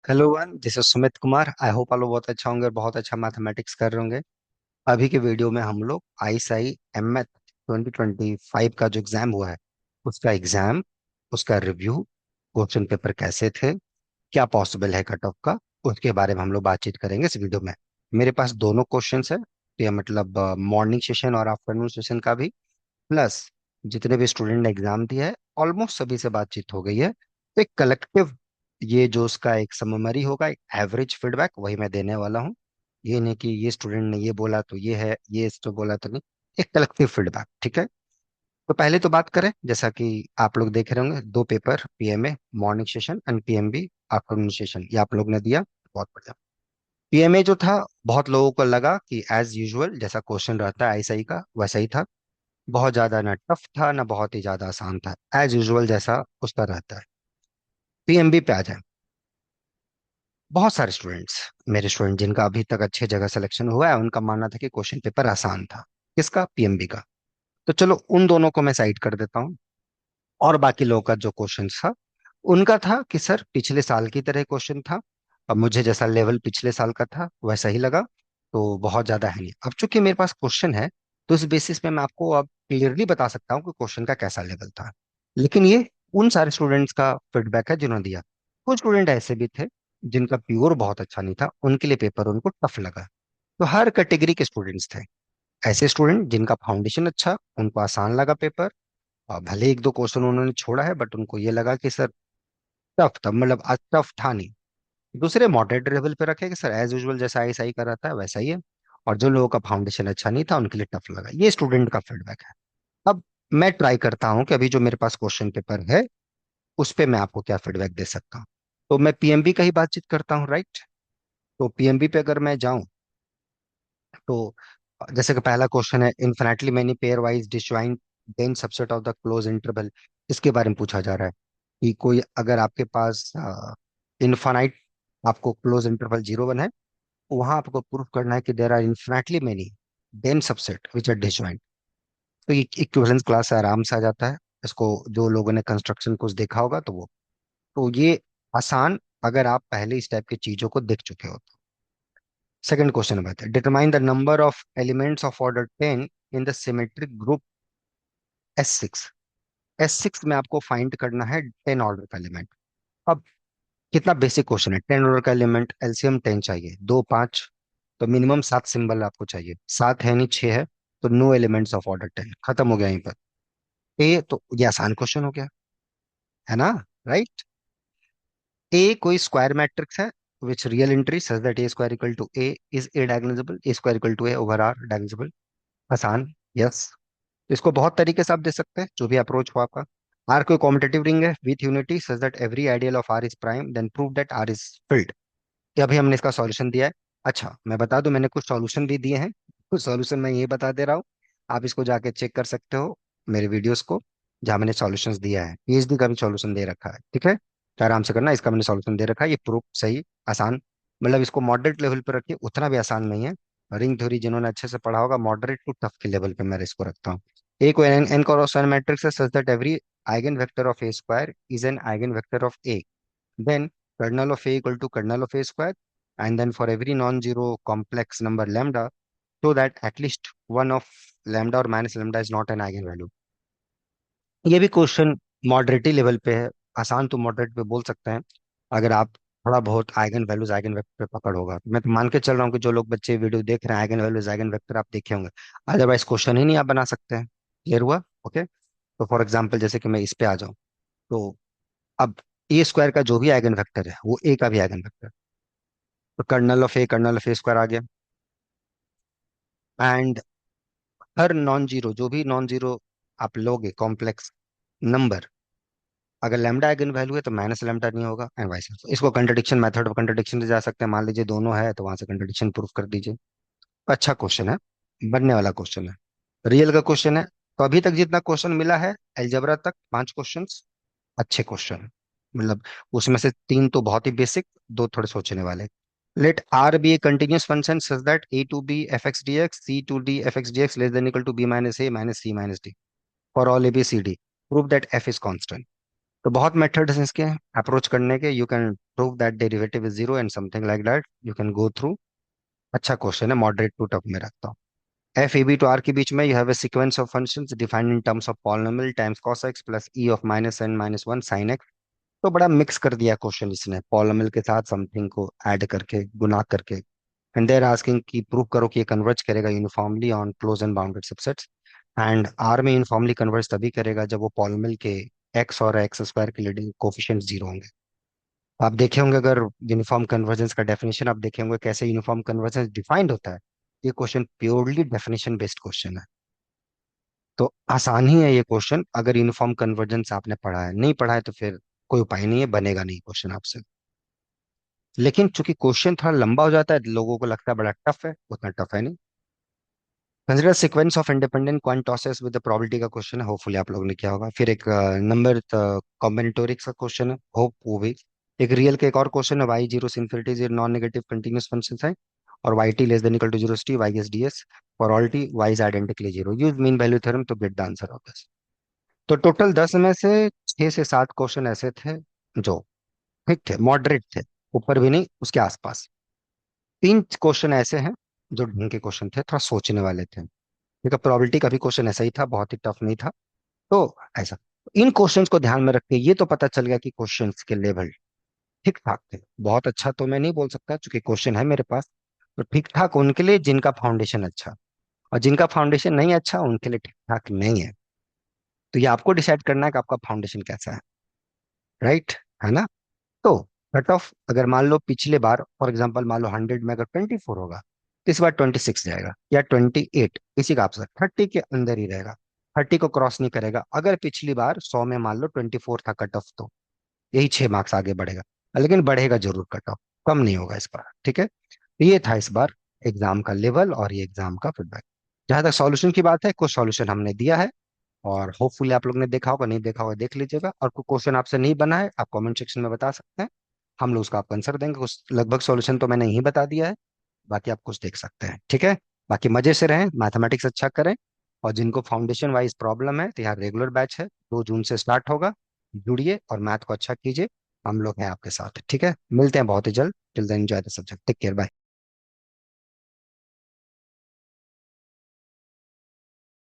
Hello one, this is Sumit Kumar. I hope आप लोग बहुत अच्छा होंगे और बहुत अच्छा मैथमेटिक्स कर रहे होंगे। अभी के वीडियो में हम लोग आईएसआई एमएथ 2025 का जो एग्जाम हुआ है उसका एग्जाम, उसका रिव्यू, क्वेश्चन पेपर कैसे थे, क्या पॉसिबल है कट ऑफ का, उसके बारे में हम लोग बातचीत करेंगे इस वीडियो में। मेरे पास दोनों क्वेश्चंस है, तो ये मतलब मॉर्निंग सेशन और आफ्टरनून सेशन का भी, प्लस जितने भी स्टूडेंट ने एग्जाम दिया है ऑलमोस्ट सभी से बातचीत हो गई है। तो एक कलेक्टिव, ये जो उसका एक समरी होगा, एक एवरेज फीडबैक वही मैं देने वाला हूँ। ये नहीं कि ये स्टूडेंट ने ये बोला तो ये है, ये इसको बोला तो नहीं। एक कलेक्टिव फीडबैक, ठीक है। तो पहले तो बात करें, जैसा कि आप लोग देख रहे होंगे, दो paper, PMA morning session and PMB afternoon session, ये आप लोग ने दिया, बहुत बढ़िया। पीएमए जो था, बहुत लोगों को लगा कि एज यूजुअल जैसा क्वेश्चन रहता है आईएसआई का वैसा ही था। बहुत ज्यादा ना टफ था ना बहुत ही ज्यादा आसान था, एज यूजुअल जैसा उसका रहता है। पीएमबी पे आ जाए, बहुत सारे स्टूडेंट्स, मेरे स्टूडेंट जिनका अभी तक अच्छे जगह सिलेक्शन हुआ है, उनका मानना था कि क्वेश्चन पेपर आसान था। किसका? पीएमबी का। तो चलो उन दोनों को मैं साइड कर देता हूँ। और बाकी लोगों का जो क्वेश्चन था, उनका था कि सर पिछले साल की तरह क्वेश्चन था, अब मुझे जैसा लेवल पिछले साल का था वैसा ही लगा, तो बहुत ज्यादा है नहीं। अब चूंकि मेरे पास क्वेश्चन है, तो इस बेसिस पे मैं आपको अब क्लियरली बता सकता हूँ कि क्वेश्चन का कैसा लेवल था। लेकिन ये उन सारे स्टूडेंट्स का फीडबैक है जिन्होंने दिया। कुछ स्टूडेंट ऐसे भी थे जिनका प्योर बहुत अच्छा नहीं था, उनके लिए पेपर उनको टफ लगा। तो हर कैटेगरी के स्टूडेंट्स थे। ऐसे स्टूडेंट जिनका फाउंडेशन अच्छा, उनको आसान लगा पेपर, और भले एक दो क्वेश्चन उन्होंने छोड़ा है बट उनको ये लगा कि सर टफ था, मतलब आज टफ था नहीं। दूसरे मॉडरेट लेवल पे रखे कि सर एज यूजुअल जैसा आईएसआई का रहता है वैसा ही है। और जो लोगों का फाउंडेशन अच्छा नहीं था उनके लिए टफ लगा। ये स्टूडेंट का फीडबैक है। अब मैं ट्राई करता हूँ कि अभी जो मेरे पास क्वेश्चन पेपर है उस पे मैं आपको क्या फीडबैक दे सकता हूँ। तो मैं पीएमबी का ही बातचीत करता हूँ, राइट। तो पीएमबी पे अगर मैं जाऊं, तो जैसे कि पहला क्वेश्चन है, infinitely many pairwise disjoint than subset of the close interval. इसके बारे में पूछा जा रहा है कि कोई अगर आपके पास इनफाइनाइट, आपको क्लोज इंटरवल 0 1 है, वहां आपको प्रूफ करना है कि there are infinitely many than subset which are disjoint. तो ये इक्विवेलेंस क्लास से आराम से आ जाता है। इसको जो लोगों ने कंस्ट्रक्शन कुछ देखा होगा तो वो, तो ये आसान, अगर आप पहले इस टाइप की चीजों को देख चुके हो तो। सेकंड क्वेश्चन में बात है, determine the number of elements of order 10 in the symmetric group S6। S6 में आपको फाइंड करना है 10 ऑर्डर का एलिमेंट। अब कितना बेसिक क्वेश्चन है, 10 ऑर्डर का एलिमेंट, एलसीएम 10 चाहिए, 2 5, तो मिनिमम 7 सिंबल आपको चाहिए। 7 है नहीं, 6 है, तो नो एलिमेंट्स ऑफ ऑर्डर 10, खत्म हो गया यहीं पर। ए, तो ये आसान क्वेश्चन हो गया, है ना, राइट। ए कोई स्क्वायर मैट्रिक्स है which real entry such that A square equal to A is A diagonalisable, A square equal to A over R diagonalisable. आसान, यस। इसको बहुत तरीके से आप दे सकते हैं, जो भी अप्रोच हो आपका। आर कोई कॉम्पिटेटिव रिंग है with unity such that every ideal of R is prime, then prove that R is field. ये अभी हमने इसका सॉल्यूशन दिया है। अच्छा मैं बता दूं, मैंने कुछ सॉल्यूशन भी दिए हैं, कुछ सॉल्यूशन मैं ये बता दे रहा हूँ, आप इसको जाके चेक कर सकते हो मेरे वीडियोस को, जहाँ मैंने सॉल्यूशंस दिया है। पीएचडी का भी सॉल्यूशन दे रखा है, ठीक है, तो आराम से करना, इसका मैंने सॉल्यूशन दे रखा है। ये प्रूफ सही, आसान, मतलब इसको मॉडरेट लेवल पे रखिए, उतना भी आसान नहीं है। रिंग थ्योरी जिन्होंने अच्छे से पढ़ा होगा, मॉडरेट टू टफ के लेवल पे मैं इसको रखता हूँ। एक एन एन क्रॉस मैट्रिक्स है सच that every eigen vector of A square is an eigen vector of A, then kernel of A equal to kernel of A square, and then for every non-zero complex number lambda, so that at least one of lambda or minus lambda is not an eigenvalue। ये भी question मॉडरेटी level पे है, आसान तो moderate पे बोल सकते हैं। अगर आप थोड़ा बहुत आइगन वैल्यूज आइगन वेक्टर पे पकड़ होगा, तो मैं तो मान के चल रहा हूँ कि जो लोग बच्चे वीडियो देख रहे हैं आइगन वैल्यूज आइगन वेक्टर आप देखे होंगे, अदरवाइज क्वेश्चन ही नहीं आप बना सकते हैं। क्लियर हुआ? ओके। तो फॉर एग्जाम्पल जैसे कि मैं इस पे आ जाऊँ, तो अब ए स्क्वायर का जो भी आइगन वेक्टर है वो ए का भी आइगन वेक्टर, तो कर्नल ऑफ ए स्क्वायर आ गया। एंड हर नॉन जीरो, जो भी नॉन जीरो आप लोगे कॉम्प्लेक्स नंबर, अगर लैम्डा आइगन वैल्यू है तो माइनस लैम्डा नहीं होगा, एंड वाइस वर्सा। इसको कंट्रडिक्शन मेथड ऑफ कंट्रडिक्शन से जा सकते हैं, मान लीजिए दोनों है तो वहां से कंट्रडिक्शन प्रूफ कर दीजिए। अच्छा क्वेश्चन है, बनने वाला क्वेश्चन है, रियल का क्वेश्चन है। तो अभी तक जितना क्वेश्चन मिला है अलजेब्रा तक, 5 क्वेश्चन अच्छे क्वेश्चन, मतलब उसमें से 3 तो बहुत ही बेसिक, 2 थोड़े सोचने वाले। Let R be a continuous function such that a to b f x d x c to d f x d x less than equal to b minus a minus c minus d for all a b c d, prove that f is constant. तो बहुत methods हैं इसके approach करने के। You can prove that derivative is zero and something like that you can go through. अच्छा question है, moderate to tough में रखता हूँ। F a b to R के बीच में you have a sequence of functions defined in terms of polynomial times cos x plus e of minus n minus 1 sin x। तो बड़ा mix कर दिया क्वेश्चन इसने, पॉलिनोमियल के साथ समथिंग को ऐड करके गुना करके। एंड देयर आस्किंग कि प्रूव करो कि ये कन्वर्ज करेगा uniformly on closed and bounded subsets. And R में यूनिफॉर्मली कन्वर्ज तभी करेगा जब वो पॉलिनोमियल के एक्स और एक्स स्क्वायर के लीडिंग कोफिशिएंट जीरो होंगे। आप देखे होंगे अगर यूनिफॉर्म कन्वर्जेंस का डेफिनेशन आप देखे होंगे कैसे यूनिफॉर्म कन्वर्जेंस डिफाइंड होता है। ये question purely definition based question है। तो आसान ही है ये क्वेश्चन, अगर यूनिफॉर्म कन्वर्जेंस आपने पढ़ा है, नहीं पढ़ा है तो फिर कोई उपाय नहीं है, बनेगा नहीं क्वेश्चन आपसे। लेकिन चूंकि क्वेश्चन थोड़ा लंबा हो जाता है, लोगों को लगता है बड़ा टफ है, उतना टफ है नहीं। Consider sequence of independent coin tosses with the probability का क्वेश्चन है, होपफुली आप लोगों ने किया होगा। फिर एक नंबर कॉम्बिनेटोरिक्स का क्वेश्चन है, होप वो भी। एक रियल का एक और क्वेश्चन है, वाई जीरो से infinity zero non negative continuous function है, और y t less than equal to zero t y s d s for all t y is identically zero use mean value theorem to get the answer of this. तो total 10 में से 6 से 7 question ऐसे थे जो ठीक थे, moderate थे, ऊपर भी नहीं उसके आसपास। 3 क्वेश्चन ऐसे हैं जो ढंग के क्वेश्चन थे, थोड़ा सोचने वाले थे। ठीक है, प्रोबेबिलिटी का भी क्वेश्चन ऐसा ही था, बहुत ही टफ नहीं था। तो ऐसा, इन क्वेश्चंस को ध्यान में रख के ये तो पता चल गया कि क्वेश्चंस के लेवल ठीक ठाक थे। बहुत अच्छा तो मैं नहीं बोल सकता क्योंकि क्वेश्चन है मेरे पास। तो ठीक ठाक उनके लिए जिनका फाउंडेशन अच्छा, और जिनका फाउंडेशन नहीं अच्छा उनके लिए ठीक ठाक नहीं है। तो ये आपको डिसाइड करना है कि आपका फाउंडेशन कैसा है, राइट, है ना। तो कट ऑफ अगर मान लो पिछले बार फॉर एग्जांपल मान लो 100 में अगर 24 होगा, तो इस बार 26 जाएगा या 28, इसी का आपसे 30 के अंदर ही रहेगा, 30 को क्रॉस नहीं करेगा। अगर पिछली बार 100 में मान लो 24 था कट ऑफ, तो यही 6 मार्क्स आगे बढ़ेगा। लेकिन बढ़ेगा जरूर कट ऑफ, कम नहीं होगा इस बार, ठीक है। तो ये था इस बार एग्जाम का लेवल और ये एग्जाम का फीडबैक। जहां तक सॉल्यूशन की बात है, कुछ सॉल्यूशन हमने दिया है, और होपफुली आप लोग ने देखा होगा, नहीं देखा होगा देख लीजिएगा। और कोई क्वेश्चन आपसे नहीं बना है आप कमेंट सेक्शन में बता सकते हैं, हम लोग उसका आपको आंसर देंगे। कुछ लगभग सॉल्यूशन तो मैंने यही बता दिया है, बाकी आप कुछ देख सकते हैं, ठीक है। बाकी मजे से रहें, मैथमेटिक्स अच्छा करें। और जिनको फाउंडेशन वाइज प्रॉब्लम है तो यहाँ रेगुलर बैच है, 2 जून से स्टार्ट होगा, जुड़िए और मैथ को अच्छा कीजिए। हम लोग हैं आपके साथ, ठीक है। मिलते हैं बहुत ही जल्द। Till then enjoy the subject, take care, bye.